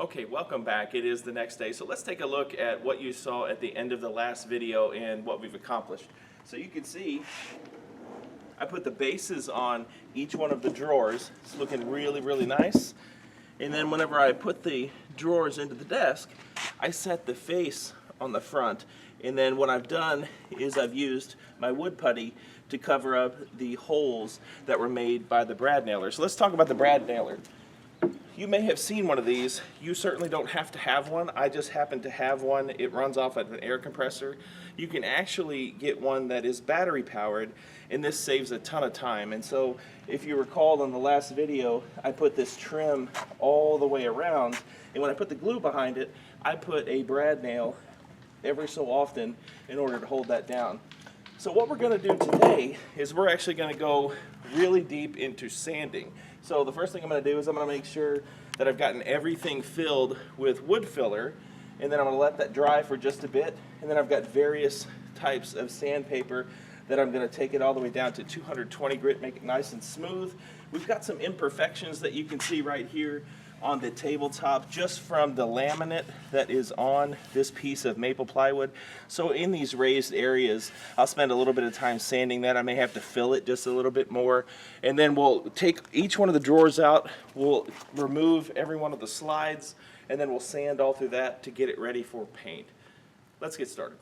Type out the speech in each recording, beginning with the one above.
Okay, welcome back. It is the next day. So let's take a look at what you saw at the end of the last video and what we've accomplished. So you can see I put the bases on each one of the drawers. It's looking really, really nice. And then whenever I put the drawers into the desk, I set the face on the front. And then what I've done is I've used my wood putty to cover up the holes that were made by the brad nailer. So let's talk about the brad nailer. You may have seen one of these. You certainly don't have to have one. I just happen to have one. It runs off of an air compressor. You can actually get one that is battery powered, and this saves a ton of time. And so if you recall in the last video, I put this trim all the way around, and when I put the glue behind it, I put a brad nail every so often in order to hold that down. So what we're going to do today is we're actually going to go really deep into sanding. So the first thing I'm going to do is I'm going to make sure that I've gotten everything filled with wood filler, and then I'm going to let that dry for just a bit, and then I've got various types of sandpaper that I'm going to take it all the way down to 220 grit, make it nice and smooth. We've got some imperfections that you can see right here on the tabletop just from the laminate that is on this piece of maple plywood. So in these raised areas, I'll spend a little bit of time sanding that. I may have to fill it just a little bit more. And then we'll take each one of the drawers out, we'll remove every one of the slides, and then we'll sand all through that to get it ready for paint. Let's get started.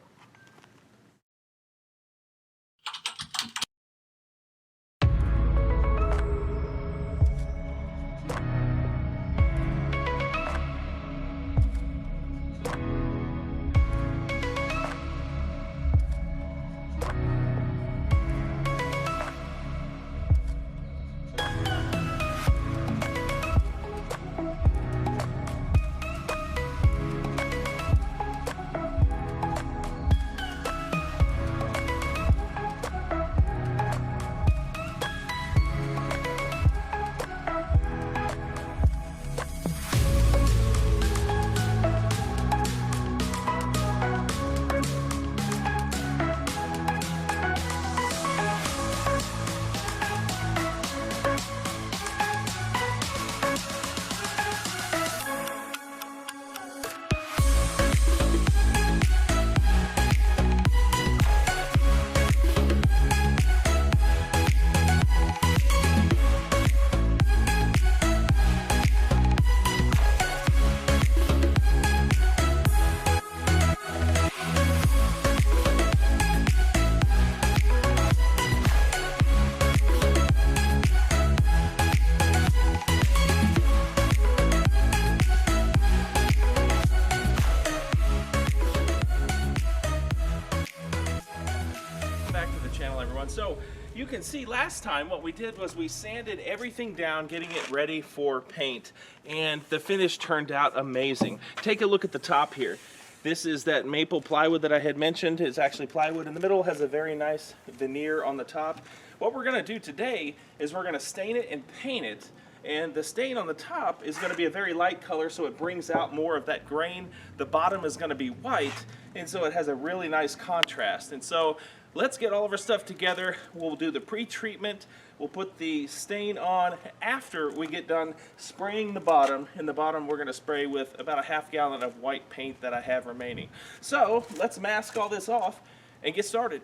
So you can see last time what we did was we sanded everything down, getting it ready for paint, and the finish turned out amazing. Take a look at the top here. This is that maple plywood that I had mentioned. It's actually plywood in the middle, has a very nice veneer on the top. What we're going to do today is we're going to stain it and paint it, and the stain on the top is going to be a very light color, so it brings out more of that grain. The bottom is going to be white, and so it has a really nice contrast. And so let's get all of our stuff together. We'll do the pre-treatment. We'll put the stain on after we get done spraying the bottom. In the bottom, we're going to spray with about a half gallon of white paint that I have remaining. So let's mask all this off and get started.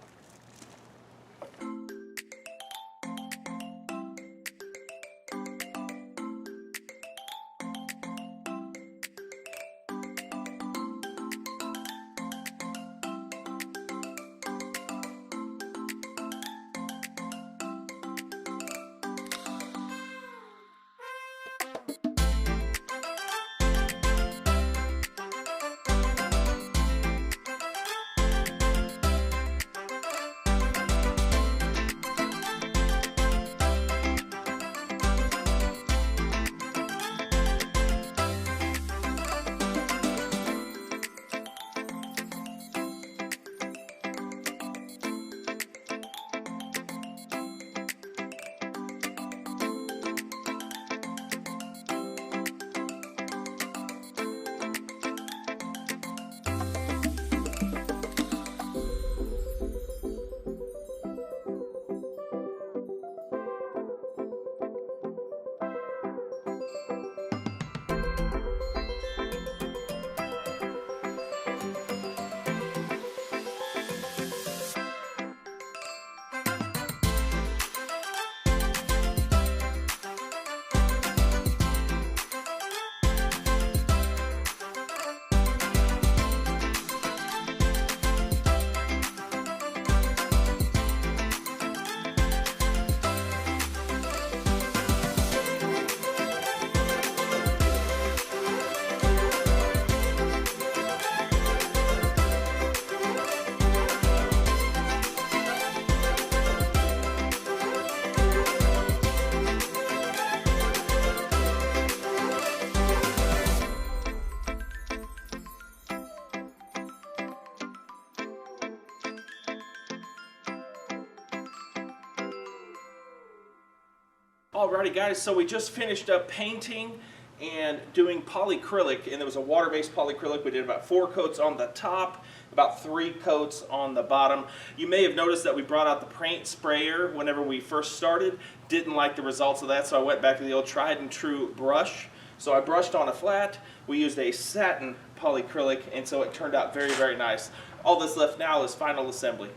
Alrighty guys, so we just finished up painting and doing polyacrylic, and there was a water-based polyacrylic. We did about 4 coats on the top, about 3 coats on the bottom. You may have noticed that we brought out the paint sprayer whenever we first started. Didn't like the results of that, so I went back to the old tried and true brush. So I brushed on a flat. We used a satin polyacrylic, and so it turned out very, very nice. All that's left now is final assembly.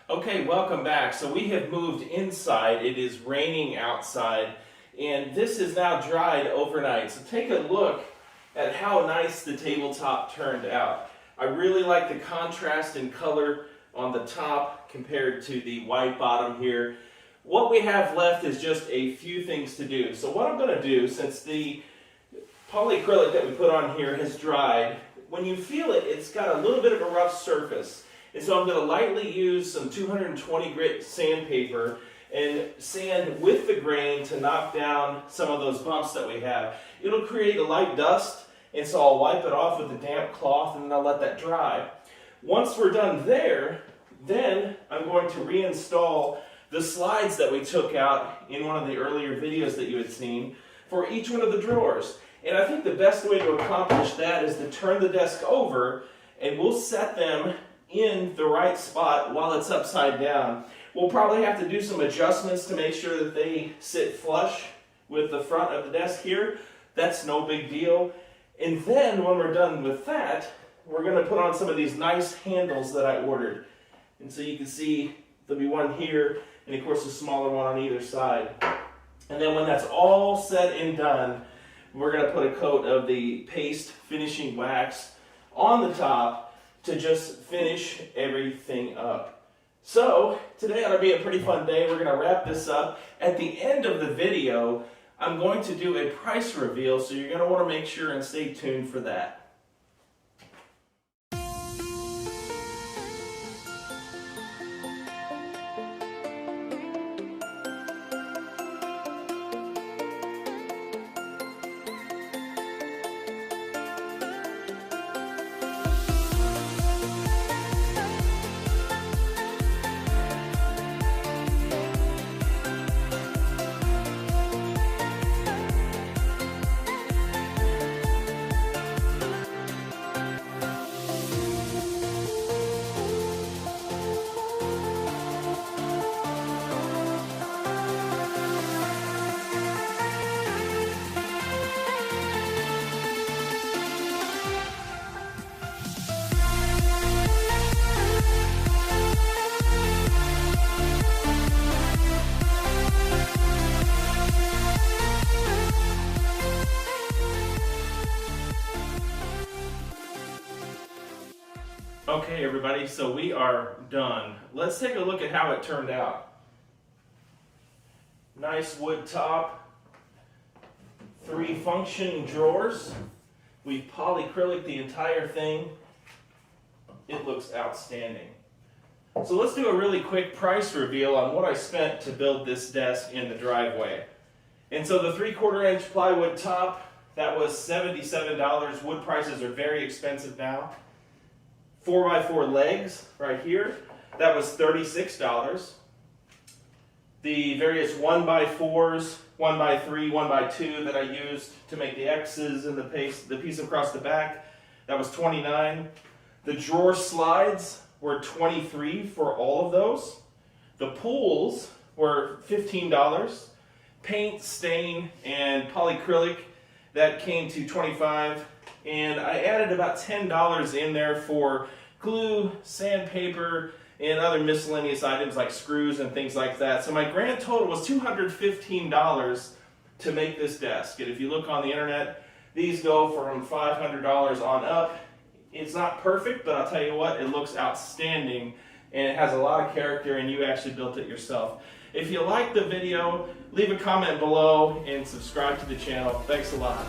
Okay, welcome back. So we have moved inside. It is raining outside, and this is now dried overnight. So take a look at how nice the tabletop turned out. I really like the contrast in color on the top compared to the white bottom here. What we have left is just a few things to do. So what I'm going to do, since the polyacrylic that we put on here has dried, when you feel it, it's got a little bit of a rough surface. And so I'm going to lightly use some 220 grit sandpaper and sand with the grain to knock down some of those bumps that we have. It'll create a light dust, and so I'll wipe it off with a damp cloth and then I'll let that dry. Once we're done there, then I'm going to reinstall the slides that we took out in one of the earlier videos that you had seen for each one of the drawers. And I think the best way to accomplish that is to turn the desk over, and we'll set them in the right spot while it's upside down. We'll probably have to do some adjustments to make sure that they sit flush with the front of the desk here. That's no big deal. And then when we're done with that, we're going to put on some of these nice handles that I ordered. And so you can see there'll be one here, and of course a smaller one on either side. And then when that's all said and done, we're going to put a coat of the paste finishing wax on the top to just finish everything up. So today ought to be a pretty fun day. We're going to wrap this up. At the end of the video, I'm going to do a price reveal, so you're going to want to make sure and stay tuned for that. Okay everybody, so we are done. Let's take a look at how it turned out. Nice wood top, 3 functioning drawers. We've polyacrylic the entire thing. It looks outstanding. So let's do a really quick price reveal on what I spent to build this desk in the driveway. And so the 3/4 inch plywood top, that was $77. Wood prices are very expensive now. 4x4 legs right here, that was $36. The various 1x4s, 1x3, 1x2 that I used to make the X's and the piece across the back, that was $29. The drawer slides were $23 for all of those. The pulls were $15. Paint, stain, and polyacrylic, that came to $25. And I added about $10 in there for glue, sandpaper, and other miscellaneous items like screws and things like that. So my grand total was $215 to make this desk. And if you look on the internet, these go from $500 on up. It's not perfect, but I'll tell you what, it looks outstanding, and it has a lot of character, and you actually built it yourself. If you liked the video, leave a comment below and subscribe to the channel. Thanks a lot.